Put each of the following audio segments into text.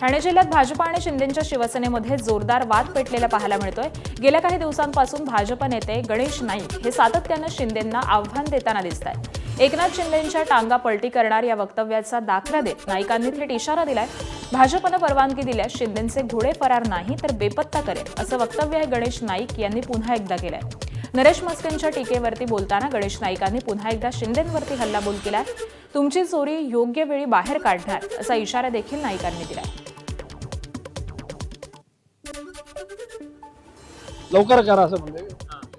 ठाणे जिल्ह्यात भाजप आणि शिंदेंच्या शिवसेनेमध्ये जोरदार वाद पेटलेला पाहायला मिळतोय। गेल्या काही दिवसांपासून भाजप नेते गणेश नाईक हे सातत्यानं शिंदेंना आव्हान देताना दिसतायत। एकनाथ शिंदेंच्या टांगा पलटी करणार या वक्तव्याचा दाखला देत नाईकांनी थेट इशारा दिलाय। भाजपनं परवानगी दिल्यास शिंदेंचे घोडे फरार नाही तर बेपत्ता करेल असं वक्तव्य गणेश नाईक यांनी पुन्हा एकदा केलंय। नरेश मस्केंच्या टीकेवरती बोलताना गणेश नाईकांनी पुन्हा एकदा शिंदेंवरती हल्लाबोल केलाय। तुमची चोरी योग्य वेळी बाहेर काढणार असा इशारा देखील नाईकांनी दिलाय। लवकर करा असं म्हणजे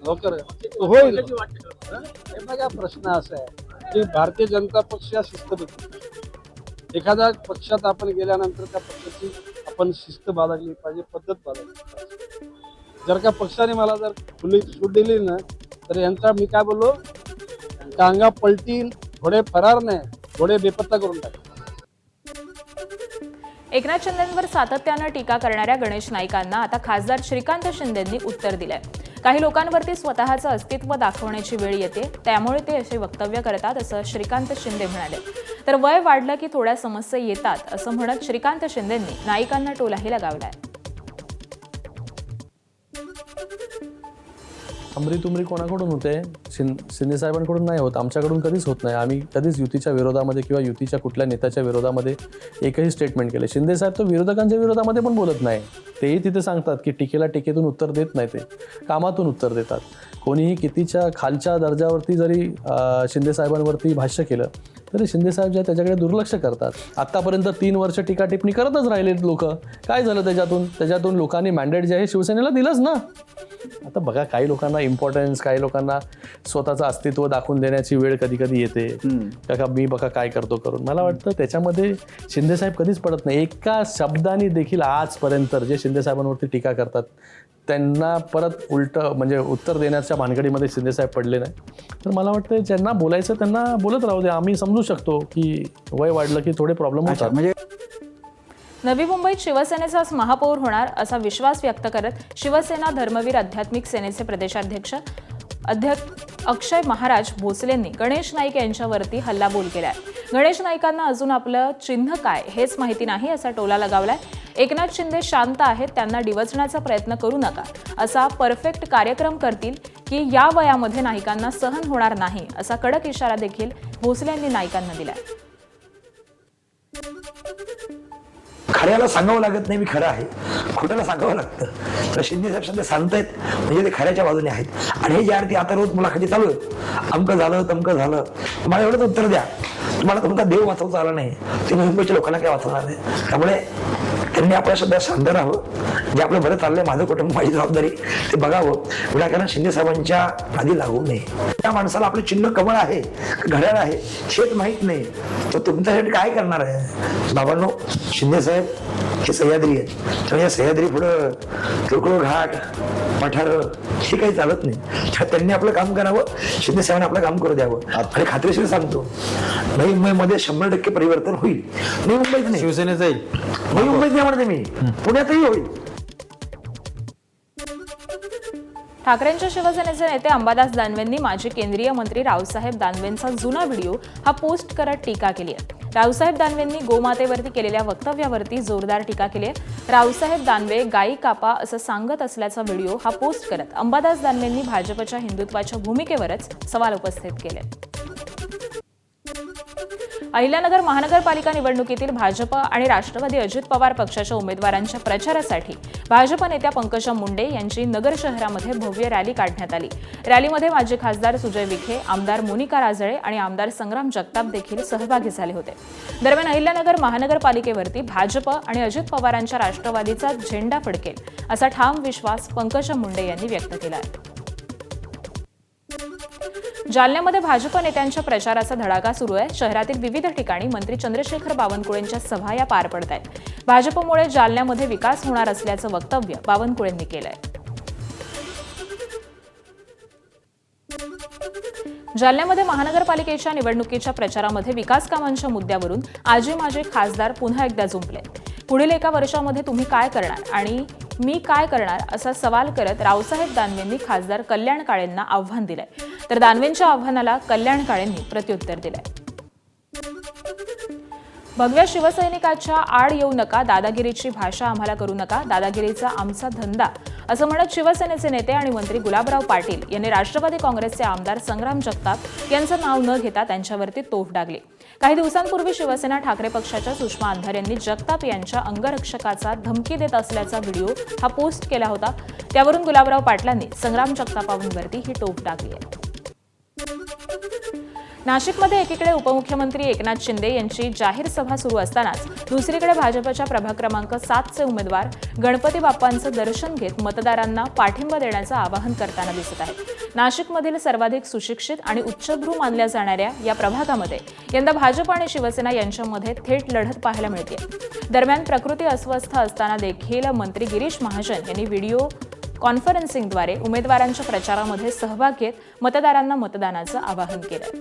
लवकर होईल। हे बघा प्रश्न असा आहे की भारतीय जनता पक्ष या शिस्तबद्ध एखाद्या पक्षात आपण गेल्यानंतर त्या पक्षाची आपण शिस्त बाळगली पाहिजे, पद्धत बाळगली पाहिजे। जर का पक्षाने मला जर खुली सूट दिली ना तर यांचा मी काय बोललो, टांगा पलटी घोडे फरार नाही, घोडे बेपत्ता करून टाक। एकनाथ शिंदेंवर सातत्यानं टीका करणाऱ्या गणेश नाईकांना आता खासदार श्रीकांत शिंदेंनी उत्तर दिलंय। काही लोकांवरती स्वतःचं अस्तित्व दाखवण्याची वेळ येते, त्यामुळे ते असे वक्तव्य करतात असं श्रीकांत शिंदे म्हणाले। तर वय वाढलं की थोड्या समस्या येतात असं म्हणत श्रीकांत शिंदेंनी नाईकांना टोलाही लगावलाय। तुमरी कोणाकडून होते? शिंदे साहेबांकडून नाही होत, आमच्याकडून कधीच होत नाही। आम्ही कधीच युतीच्या विरोधामध्ये किंवा युतीच्या कुठल्या नेत्याच्या विरोधामध्ये एकही स्टेटमेंट केले। शिंदे साहेब तो विरोधकांच्या विरोधामध्ये पण बोलत नाही। तेही तिथे सांगतात की टीकेला टीकेतून उत्तर देत नाही, ते कामातून उत्तर देतात। कोणीही कितीच्या खालच्या दर्जावरती जरी शिंदे साहेबांवरती भाष्य केलं तरी शिंदे साहेब जे त्याच्याकडे दुर्लक्ष करतात। आत्तापर्यंत 3 वर्ष टीका टिप्पणी करतच राहिले लोक। काय झालं त्याच्यातून लोकांनी मॅन्डेट जे आहे शिवसेनेला दिलंच ना। आता बघा, काही लोकांना इम्पॉर्टन्स, काही लोकांना स्वतःचं अस्तित्व दाखवून देण्याची वेळ कधी कधी येते का मी बघा काय करतो करून। मला वाटतं त्याच्यामध्ये शिंदे साहेब कधीच पडत नाही। एका शब्दाने देखील आजपर्यंत जे शिंदे साहेबांवरती टीका करतात त्यांना परत उलटं म्हणजे उत्तर देण्याच्या भानगडीमध्ये शिंदे साहेब पडले नाही। तर मला वाटतं ज्यांना बोलायचं त्यांना बोलत राहू दे। आम्ही समजू शकतो की वय वाढलं की थोडे प्रॉब्लेम होतात। म्हणजे नवी मुंबईत शिवसेनेचाच महापौर होणार असा विश्वास व्यक्त करत शिवसेना धर्मवीर आध्यात्मिक सेनेचे प्रदेशाध्यक्ष अक्षय महाराज भोसलेंनी गणेश नाईक यांच्यावरती हल्लाबोल केलाय। गणेश नाईकांना अजून आपलं चिन्ह काय हेच माहिती नाही असा टोला लगावलाय। एकनाथ शिंदे शांत आहेत, त्यांना डिवचण्याचा प्रयत्न करू नका, असा परफेक्ट कार्यक्रम करतील की या वयामध्ये नाईकांना सहन होणार नाही असा कडक इशारा देखील भोसले यांनी नाईकांना दिलाय। खऱ्याला सांगावं लागत नाही मी खरं आहे, खोट्याला सांगावं लागतं। तर शिंदे साहेब सध्या सांगतायत म्हणजे ते खऱ्याच्या बाजूने आहेत। आणि हे ज्या अर्थी आता रोज मुलाखती चालू आहेत, अमकं झालं तमकं झालं, तुम्हाला एवढंच उत्तर द्या, तुम्हाला तुमचा देव वाचवता आला नाही, तुम्ही मुंबईच्या लोकांना काय वाचवणार नाही। त्यामुळे त्यांनी आपल्या सध्या शांत राहावं, जे आपलं बरं चाललंय, माझं कुटुंब माझी जबाबदारी ते बघावं। विनाकारण शिंदे साहेबांच्या आधी लागू नये। त्या माणसाला आपलं चिन्ह कमळ आहे, घड्याळ आहे शेत माहित नाही, तर तुमच्यासाठी काय करणार आहे? बाबांनो, शिंदे साहेब हे सह्याद्री आहेत, त्यामुळे सह्याद्री पुढं किरकोळ घाट पठार हे काही चालत नाही। त्यांनी आपलं काम करावं, शिंदे साहेबांनी आपलं काम करू द्यावं। आणि खात्रीशीर सांगतो, नवी मुंबईमध्ये 100% परिवर्तन होईल। नवी मुंबईत नाही, शिवसेनेत जाईल। नवी मुंबईत नाही म्हणते मी, पुण्यातही होईल। ठाकरेंच्या शिवसेनेचे नेते अंबादास दानवेंनी माजी केंद्रीय मंत्री रावसाहेब दानवेंचा जुना व्हिडिओ हा पोस्ट करत टीका केली आहे। रावसाहेब दानवेंनी गोमातेवरती केलेल्या वक्तव्यावरती जोरदार टीका केली आहे। रावसाहेब दानवे गायी कापा असं सांगत असल्याचा व्हिडिओ हा पोस्ट करत अंबादास दानवेंनी भाजपच्या हिंदुत्वाच्या भूमिकेवरच सवाल उपस्थित केले। अहिल्यानगर महानगरपालिका निवडणुकीतील भाजप आणि राष्ट्रवादी अजित पवार पक्षाच्या उमेदवारांच्या प्रचारासाठी भाजप नेत्या पंकजा मुंडे यांची नगर शहरामध्ये भव्य रॅली काढण्यात आली। रॅलीमध्ये माजी खासदार सुजय विखे, आमदार मोनिका राजळे आणि आमदार संग्राम जगताप देखील सहभागी झाले होते। दरम्यान अहिल्यानगर महानगरपालिकेवरती भाजप आणि अजित पवारांच्या राष्ट्रवादीचा झेंडा फडकेल असा ठाम विश्वास पंकजा मुंडे यांनी व्यक्त केला आहे। जालन्यामध्ये भाजप नेत्यांच्या प्रचाराचा धडाका सुरू आहे। शहरातील विविध ठिकाणी मंत्री चंद्रशेखर बावनकुळेंच्या सभा या पार पडत आहेत। भाजपमुळे जालन्यामध्ये विकास होणार असल्याचं वक्तव्य बावनकुळेंनी केलंय। जालन्यामध्ये महानगरपालिकेच्या निवडणुकीच्या प्रचारामध्ये विकास कामांच्या मुद्द्यावरून आजी माजी खासदार पुन्हा एकदा जुंपले। पुढील एका वर्षामध्ये तुम्ही काय करणार आणि मी काय करणार असा सवाल करत रावसाहेब दानवेंनी खासदार कल्याण काळेंना आव्हान दिलंय। तर दानवेंच्या आव्हानाला कल्याण काळेंनी प्रत्युत्तर दिलंय। भगव्या शिवसैनिकाच्या आड येऊ नका, दादागिरीची भाषा आम्हाला करू नका, दादागिरीचा आमचा धंदा असं म्हणत शिवसेनेचे नेते आणि मंत्री गुलाबराव पाटील यांनी राष्ट्रवादी काँग्रेसचे आमदार संग्राम जगताप यांचं नाव न घेता त्यांच्यावरती तोफ डागली. काही दिवसांपूर्वी शिवसेना ठाकरे पक्षाच्या सुषमा अंधारे यांनी जगताप यांच्या अंगरक्षकाचा धमकी देत असल्याचा व्हिडिओ हा पोस्ट केला होता. त्यावरून गुलाबराव पाटलांनी संग्राम जगतापांवरती ही तोफ डागली आहे. नाशिकमध्ये एकीकडे उपमुख्यमंत्री एकनाथ शिंदे यांची जाहीर सभा सुरू असतानाच दुसरीकडे भाजपच्या प्रभाग क्रमांक 7चे उमेदवार गणपती बाप्पांचं दर्शन घेत मतदारांना पाठिंबा देण्याचं आवाहन करताना दिसत आहे. नाशिकमधील सर्वाधिक सुशिक्षित आणि उच्चभ्रू मानल्या जाणाऱ्या या प्रभागामध्ये यंदा भाजप आणि शिवसेना यांच्यामध्ये थेट लढत पाहायला मिळते. दरम्यान प्रकृती अस्वस्थ असताना देखील मंत्री गिरीश महाजन यांनी व्हिडिओ कॉन्फरन्सिंगद्वारे उमेदवारांच्या प्रचारामध्ये सहभाग घेत मतदारांना मतदानाचं आवाहन केलं.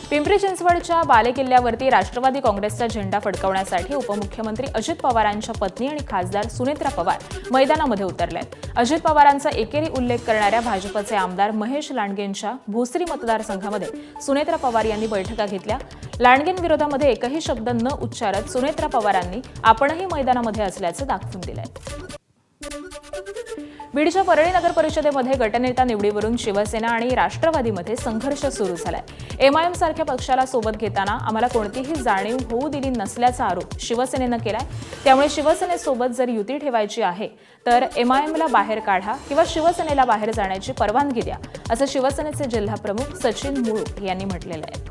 पिंपरी चिंचवडच्या बालेकिल्ल्यावरती राष्ट्रवादी काँग्रेसचा झेंडा फडकवण्यासाठी उपमुख्यमंत्री अजित पवारांच्या पत्नी आणि खासदार सुनेत्रा पवार मैदानामध्ये उतरल्यात. अजित पवारांचा एकेरी उल्लेख करणाऱ्या भाजपचे आमदार महेश लांडगेंच्या भोसरी मतदारसंघामध्ये सुनेत्रा पवार यांनी बैठका घेतल्या. लांडगेंविरोधामध्ये एकही शब्द न उच्चारत सुनेत्रा पवारांनी आपणही मैदानामध्ये असल्याचं दाखवून दिलंय. बीडच्या परळी नगर परिषदेमध्ये गटनेता निवडीवरून शिवसेना आणि राष्ट्रवादीमध्ये संघर्ष सुरू झालाय. एमआयएम सारख्या पक्षाला सोबत घेताना आम्हाला कोणतीही जाणीव होऊ दिली नसल्याचा आरोप शिवसेनेनं केलाय. त्यामुळे शिवसेनेसोबत जर युती ठेवायची आहे तर एमआयएमला बाहेर काढा किंवा शिवसेनेला बाहेर जाण्याची परवानगी द्या, असं शिवसेनेचे जिल्हा प्रमुख सचिन मुळूक यांनी म्हटलेलं आहे.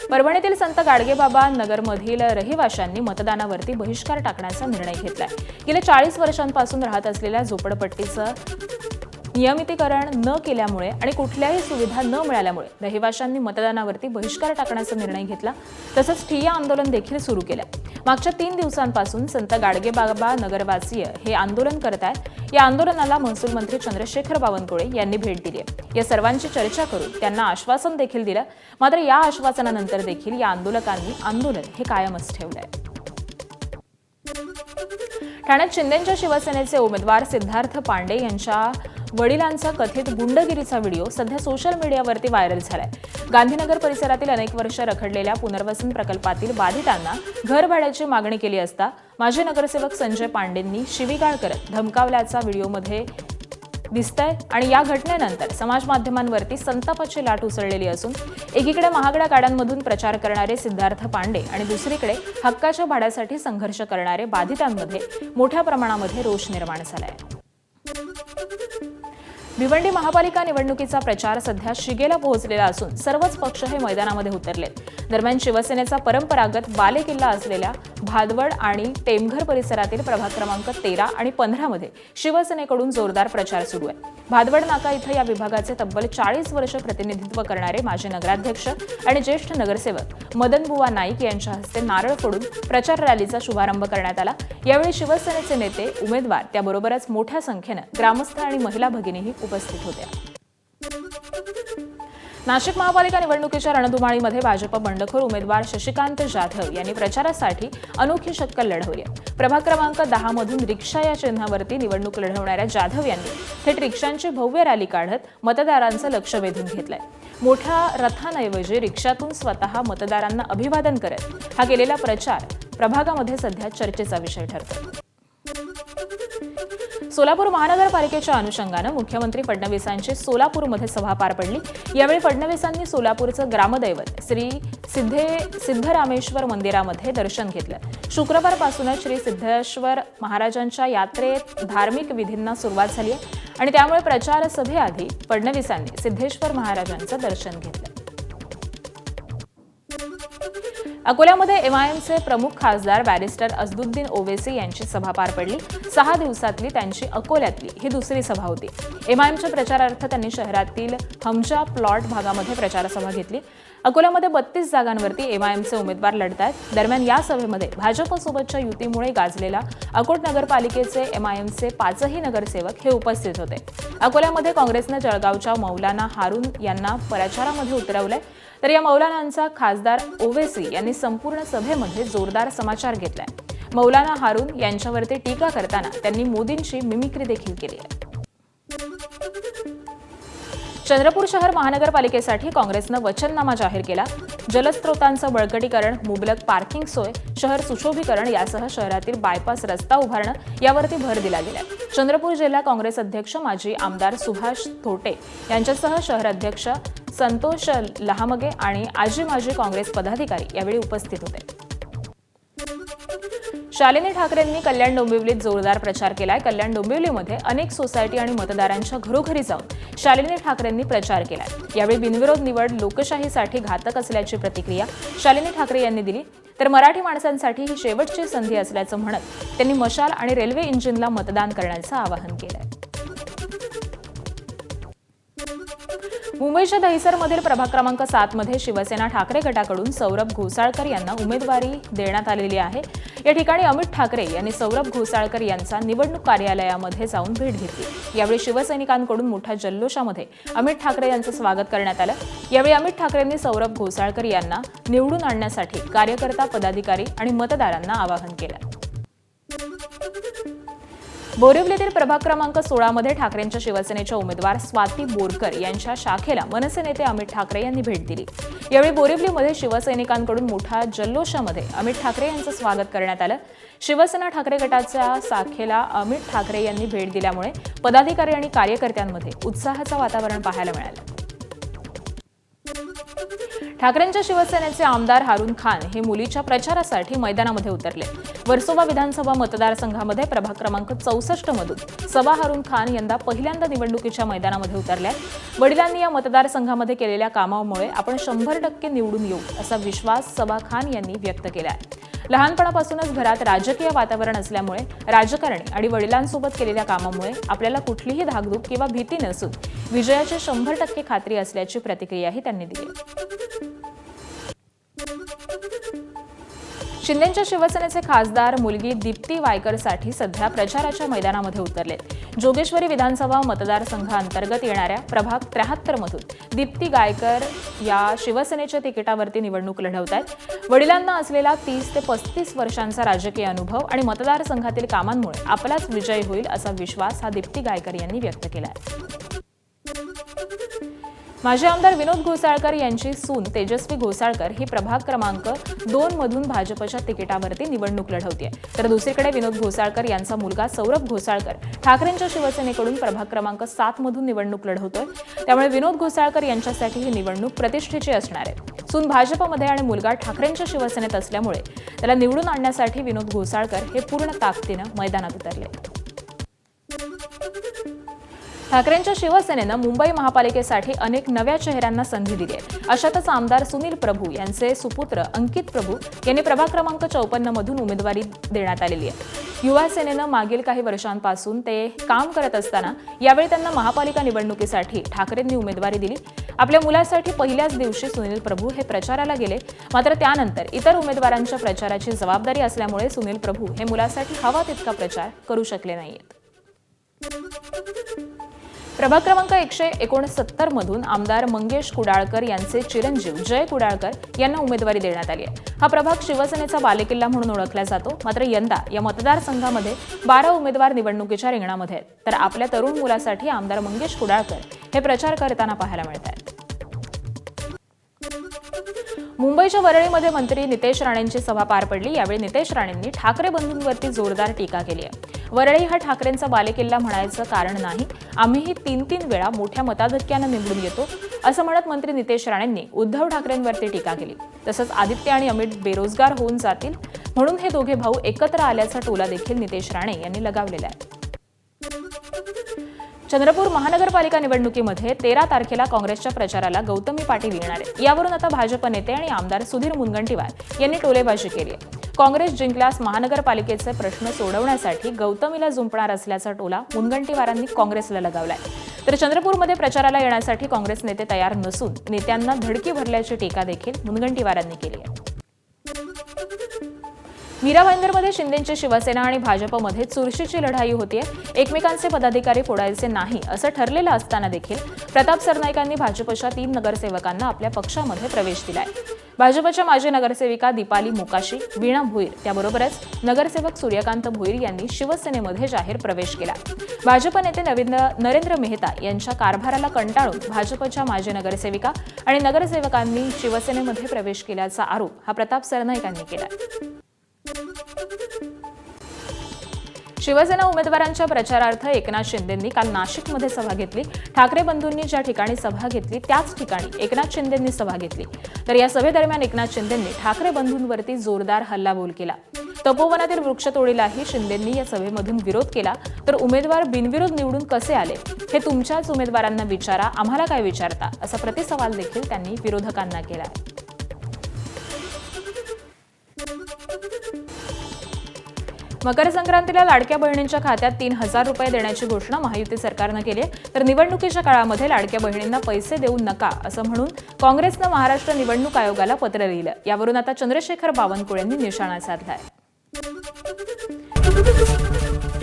परभणीतील संत गाडगेबाबा नगरमधील रहिवाशांनी मतदानावरती बहिष्कार टाकण्याचा निर्णय घेतलाय. गेल्या 40 वर्षांपासून राहत असलेल्या झोपडपट्टीचं नियमितीकरण न केल्यामुळे आणि कुठल्याही सुविधा न मिळाल्यामुळे रहिवाशांनी मतदानावरती बहिष्कार टाकण्याचा निर्णय घेतला. तसंच ठिय्या आंदोलन देखील सुरू केलं. मागच्या 3 दिवसांपासून संत गाडगेबाबा नगरवासीय हे आंदोलन करत आहेत. या आंदोलनाला महसूल मंत्री चंद्रशेखर बावनकुळे यांनी भेट दिली आहे. या सर्वांची चर्चा करून त्यांना आश्वासन देखील दिलं. मात्र या आश्वासनानंतर देखील या आंदोलकांनी आंदोलन हे कायमच ठेवलंय. ठाण्यात शिंदेंच्या शिवसेनेचे उमेदवार सिद्धार्थ पांडे यांच्या वडिलांचा कथित गुंडगिरीचा व्हिडिओ सध्या सोशल मीडियावरती व्हायरल झालाय. गांधीनगर परिसरातील अनेक वर्ष रखडलेल्या पुनर्वसन प्रकल्पातील बाधितांना घर भाड्याची मागणी केली असता माजी नगरसेवक संजय पांडेंनी शिवीगाळ करत धमकावल्याचा व्हिडिओमध्ये दिसतंय. आणि या घटनेनंतर समाज माध्यमांवरती संतापाची लाट उसळलेली असून एकीकडे महागड्या गाड्यांमधून प्रचार करणारे सिद्धार्थ पांडे आणि दुसरीकडे हक्काच्या भाड्यासाठी संघर्ष करणारे बाधितांमध्ये मोठ्या प्रमाणामध्ये रोष निर्माण झालाय. भिवंडी महापालिका निवडणुकीचा प्रचार सध्या शिगेला पोहोचलेला असून सर्वच पक्ष हे मैदानामध्ये उतरलेत. दरम्यान शिवसेनेचा परंपरागत बालेकिल्ला असलेल्या भादवड आणि टेमघर परिसरातील प्रभाग क्रमांक 13 आणि 15 मध्ये शिवसेनेकडून जोरदार प्रचार सुरू आहे. भादवड नाका इथं या विभागाचे तब्बल 40 वर्ष प्रतिनिधित्व करणारे माजी नगराध्यक्ष आणि ज्येष्ठ नगरसेवक मदनबुवा नाईक यांच्या हस्ते नारळ फोडून प्रचार रॅलीचा शुभारंभ करण्यात आला. यावेळी शिवसेनेचे नेते, उमेदवार त्याबरोबरच मोठ्या संख्येनं ग्रामस्थ आणि महिला भगिनीही उपस्थित होत्या. नाशिक महापालिका निवडणुकीच्या रणधुमाळीमध्ये भाजप बंडखोर उमेदवार शशिकांत जाधव यांनी प्रचारासाठी अनोखी शक्कल लढवली आहे. प्रभाग क्रमांक 10 मधून रिक्षा या चिन्हावरती निवडणूक लढवणाऱ्या जाधव यांनी थेट रिक्षांची भव्य रॅली काढत मतदारांचं लक्ष वेधून घेतलंय. मोठ्या रथांऐवजी रिक्षातून स्वतः मतदारांना अभिवादन करत हा केलेला प्रचार प्रभागामध्ये सध्या चर्चेचा विषय ठरतो. सोलापूर महानगरपालिकेच्या अनुषंगानं मुख्यमंत्री फडणवीसांची सोलापूरमध्ये सभा पार पडली. यावेळी फडणवीसांनी सोलापूरचं ग्रामदैवत श्री सिद्धरामेश्वर मंदिरामध्ये दर्शन घेतलं. शुक्रवारपासूनच श्री सिद्धेश्वर महाराजांच्या यात्रेत धार्मिक विधींना सुरुवात झाली आहे आणि त्यामुळे प्रचार सभेआधी फडणवीसांनी सिद्धेश्वर महाराजांचं दर्शन घेतलं. अकोल्यामध्ये एमआयएमचे प्रमुख खासदार बॅरिस्टर असदुद्दीन ओवेसी यांची सभा पार पडली. 6 दिवसातली त्यांची अकोल्यातली ही दुसरी सभा होती. एमआयएमच्या प्रचारार्थ त्यांनी शहरातील हमजा प्लॉट भागामध्ये प्रचारसभा घेतली. अकोल्यामध्ये 32 जागांवरती एमआयएमचे उमेदवार लढत आहेत. दरम्यान या सभेमध्ये भाजपसोबतच्या युतीमुळे गाजलेला अकोट नगरपालिकेचे एमआयएमचे 5ही नगरसेवक हे उपस्थित होते. अकोल्यामध्ये काँग्रेसनं जळगावच्या मौलाना हारून यांना प्रचारामध्ये उतरवलंय. तर या मौलानांचा खासदार ओवेसी यांनी संपूर्ण सभेमध्ये जोरदार समाचार घेतलाय. मौलाना हारून यांच्यावरती टीका करताना त्यांनी मोदींची मिमिक्री देखील केली आहे. चंद्रपूर शहर महानगरपालिकेसाठी काँग्रेसनं वचननामा जाहीर केला. जलस्रोतांचं बळकटीकरण, मुबलक पार्किंग सोय, शहर सुशोभीकरण यासह शहरातील बायपास रस्ता उभारणं यावरती भर दिला गेला. चंद्रपूर जिल्हा काँग्रेस अध्यक्ष माजी आमदार सुभाष थोटे यांच्यासह शहर अध्यक्ष संतोष लहामगे आणि माजी काँग्रेस पदाधिकारी यावेळी उपस्थित होते. शालिनी ठाकरेंनी कल्याण डोंबिवलीत जोरदार प्रचार केलाय. कल्याण डोंबिवलीमध्ये अनेक सोसायटी आणि मतदारांच्या घरोघरी जाऊन शालिनी ठाकरेंनी प्रचार केलाय. यावेळी बिनविरोध निवड लोकशाहीसाठी घातक असल्याची प्रतिक्रिया शालिनी ठाकरे यांनी दिली. तर मराठी माणसांसाठी ही शेवटची संधी असल्याचं म्हणत त्यांनी मशाल आणि रेल्वे इंजिनला मतदान करण्याचं आवाहन केलंय. मुंबईच्या दहिसरमधील प्रभाग क्रमांक 7 मध्ये शिवसेना ठाकरे गटाकडून सौरभ घोसाळकर यांना उमेदवारी देण्यात आलेली आहे. या ठिकाणी अमित ठाकरे यांनी सौरभ घोसाळकर यांचा निवडणूक कार्यालयामध्ये जाऊन भेट घेतली. यावेळी शिवसैनिकांकडून मोठ्या जल्लोषामध्ये अमित ठाकरे यांचं स्वागत करण्यात आलं. यावेळी अमित ठाकरेंनी सौरभ घोसाळकर यांना निवडून आणण्यासाठी कार्यकर्ता, पदाधिकारी आणि मतदारांना आवाहन केलं. बोरिवलीतील प्रभाग क्रमांक 16 मध्ये ठाकरेंच्या शिवसेनेच्या उमेदवार स्वाती बोरकर यांच्या शाखेला मनसे नेते अमित ठाकरे यांनी भेट दिली. यावेळी बोरिवलीमध्ये शिवसैनिकांकडून मोठ्या जल्लोषामध्ये अमित ठाकरे यांचं स्वागत करण्यात आलं. शिवसेना ठाकरे गटाच्या शाखेला अमित ठाकरे यांनी भेट दिल्यामुळे पदाधिकारी आणि कार्यकर्त्यांमध्ये उत्साहाचं वातावरण पाहायला मिळालं. ठाकरेंच्या शिवसेनेचे आमदार हारून खान हे मुलीच्या प्रचारासाठी मैदानामध्ये उतरले. वर्सोवा विधानसभा मतदारसंघामध्ये प्रभाग क्रमांक 64 मधून सबा हारून खान यंदा पहिल्यांदा निवडणुकीच्या मैदानामध्ये उतरल्या. वडिलांनी या मतदारसंघामध्ये केलेल्या कामामुळे आपण 100% निवडून येऊ असा विश्वास सबा खान यांनी व्यक्त केला आहे. लहानपणापासूनच घरात राजकीय वातावरण असल्यामुळे राजकारणी आणि वडिलांसोबत केलेल्या कामामुळे आपल्याला कुठलीही धाकधूक किंवा भीती नसून विजयाची 100% खात्री असल्याची प्रतिक्रियाही त्यांनी दिली. शिंदेच्या शिवसेनेचे खासदार मुलगी दीप्ती वायकरसाठी सध्या प्रचाराच्या मैदानामध्ये उतरले. जोगेश्वरी विधानसभा मतदारसंघांतर्गत येणाऱ्या प्रभाग 73 मधून दीप्ती गायकर या शिवसेनेच्या तिकिटावरती निवडणूक लढवत आहेत. वडिलांना असलेला 30 ते 35 वर्षांचा राजकीय अनुभव आणि मतदारसंघातील कामांमुळे आपलाच विजय होईल असा विश्वास हा दीप्ती गायकर यांनी व्यक्त केला आहे. माजी आमदार विनोद घोसाळकर यांची सून तेजस्वी घोसाळकर ही प्रभाग क्रमांक 2 मधून भाजपच्या तिकिटावरती निवडणूक लढवते. तर दुसरीकडे विनोद घोसाळकर यांचा मुलगा सौरभ घोसाळकर ठाकरेंच्या शिवसेनेकडून प्रभाग क्रमांक 7 मधून निवडणूक लढवतोय. त्यामुळे विनोद घोसाळकर यांच्यासाठी ही निवडणूक प्रतिष्ठेची असणार आहे. सून भाजपमध्ये आणि मुलगा ठाकरेंच्या शिवसेनेत असल्यामुळे त्याला निवडून आणण्यासाठी विनोद घोसाळकर हे पूर्ण ताकदीनं मैदानात उतरले. ठाकरेंच्या शिवसेनेनं मुंबई महापालिकेसाठी अनेक नव्या चेहऱ्यांना संधी दिली आहे. अशातच आमदार सुनील प्रभू यांचे सुपुत्र अंकित प्रभू यांनी प्रभाग क्रमांक 54 मधून उमेदवारी देण्यात आलेली आहे. युवा सेनेनं मागील काही वर्षांपासून ते काम करत असताना यावेळी त्यांना महापालिका निवडणुकीसाठी ठाकरेंनी उमेदवारी दिली. आपल्या मुलासाठी पहिल्याच दिवशी सुनील प्रभू हे प्रचाराला गेले. मात्र त्यानंतर इतर उमेदवारांच्या प्रचाराची जबाबदारी असल्यामुळे सुनील प्रभू हे मुलासाठी हवा तितका प्रचार करू शकले नाहीत. प्रभाग क्रमांक 169 मधून आमदार मंगेश कुडाळकर यांचे चिरंजीव जय कुडाळकर यांना उमेदवारी देण्यात आली आहे. हा प्रभाग शिवसेनेचा बालेकिल्ला म्हणून ओळखला जातो. मात्र यंदा या मतदारसंघामध्ये 12 उमेदवार निवडणुकीच्या रिंगणामध्ये आहेत. तर आपल्या तरुण मुलासाठी आमदार मंगेश कुडाळकर हे प्रचार करताना पाहायला मिळत आहेत. मुंबईच्या वरळीमध्ये मंत्री नितेश राणेंची सभा पार पडली. यावेळी नितेश राणेंनी ठाकरे बंधूंवरती जोरदार टीका केली आहे. वरळी हा ठाकरेंचा बालेकिल्ला म्हणायचं कारण नाही, आम्हीही 3-3 वेळा मोठ्या मताधिक्यानं निवडून येतो असं म्हणत मंत्री नितेश राणेंनी उद्धव ठाकरेंवरती टीका केली. तसंच आदित्य आणि अमित बेरोजगार होऊन जातील म्हणून हे दोघे भाऊ एकत्र आल्याचा टोला देखील नितेश राणे यांनी लगावलेला आहे. चंद्रपूर महानगरपालिका निवडणुकीमध्ये 13 तारखेला काँग्रेसच्या प्रचाराला गौतमी पाटील येणार आहे. यावरून आता भाजप नेते आणि आमदार सुधीर मुनगंटीवार यांनी टोलेबाजी केली आहे. काँग्रेस जिंकल्यास महानगरपालिकेचे प्रश्न सोडवण्यासाठी गौतमीला जुंपणार असल्याचा टोला मुनगंटीवारांनी काँग्रेसला लगावलाय. तर चंद्रपूरमध्ये प्रचाराला येण्यासाठी काँग्रेस नेते तयार नसून नेत्यांना धडकी भरल्याची टीका देखील मुनगंटीवारांनी केली आहे. मीरा भाईंदरमध्ये शिंदेची शिवसेना आणि भाजपमध्ये चुरशीची लढाई होतीये. एकमेकांचे पदाधिकारी फोडायचे नाही असं ठरलेलं असताना देखील प्रताप सरनाईकांनी भाजपच्या 3 नगरसेवकांना आपल्या पक्षामध्ये प्रवेश दिलाय. भाजपच्या माजी नगरसेविका दीपाली मोकाशी, वीणा भोईर त्याबरोबरच नगरसेवक सूर्यकांत भोईर यांनी शिवसेनेमध्ये जाहीर प्रवेश केला. भाजप नेते नरेंद्र मेहता यांच्या कारभाराला कंटाळून भाजपच्या माजी नगरसेविका आणि नगरसेवकांनी शिवसेनेमध्ये प्रवेश केल्याचा आरोप हा प्रताप सरनाईक यांनी केला. शिवसेना उमेदवारांच्या प्रचारार्थ एकनाथ शिंदेंनी काल नाशिकमध्ये सभा घेतली. ठाकरे बंधूंनी ज्या ठिकाणी सभा घेतली त्याच ठिकाणी एकनाथ शिंदेंनी सभा घेतली. तर या सभेदरम्यान एकनाथ शिंदेंनी ठाकरे बंधूंवरती जोरदार हल्लाबोल केला. तपोवनातील वृक्षतोडीलाही शिंदेंनी या सभेमधून विरोध केला. तर उमेदवार बिनविरोध निवडून कसे आले हे तुमच्याच उमेदवारांना विचारा, आम्हाला काय विचारता, असा प्रतिसवाल देखील त्यांनी विरोधकांना केला. मकर संक्रांतीला लाडक्या बहिणींच्या खात्यात 3,000 रुपये देण्याची घोषणा महायुती सरकारनं केली आहे. तर निवडणुकीच्या काळामध्ये लाडक्या बहिणींना पैसे देऊ नका असं म्हणून काँग्रेसनं महाराष्ट्र निवडणूक आयोगाला पत्र लिहिलं. यावरून आता चंद्रशेखर बावनकुळेंनी निशाणा साधलाय.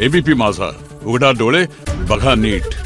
एबीपी माझा, उघडा डोळे बघा नीट.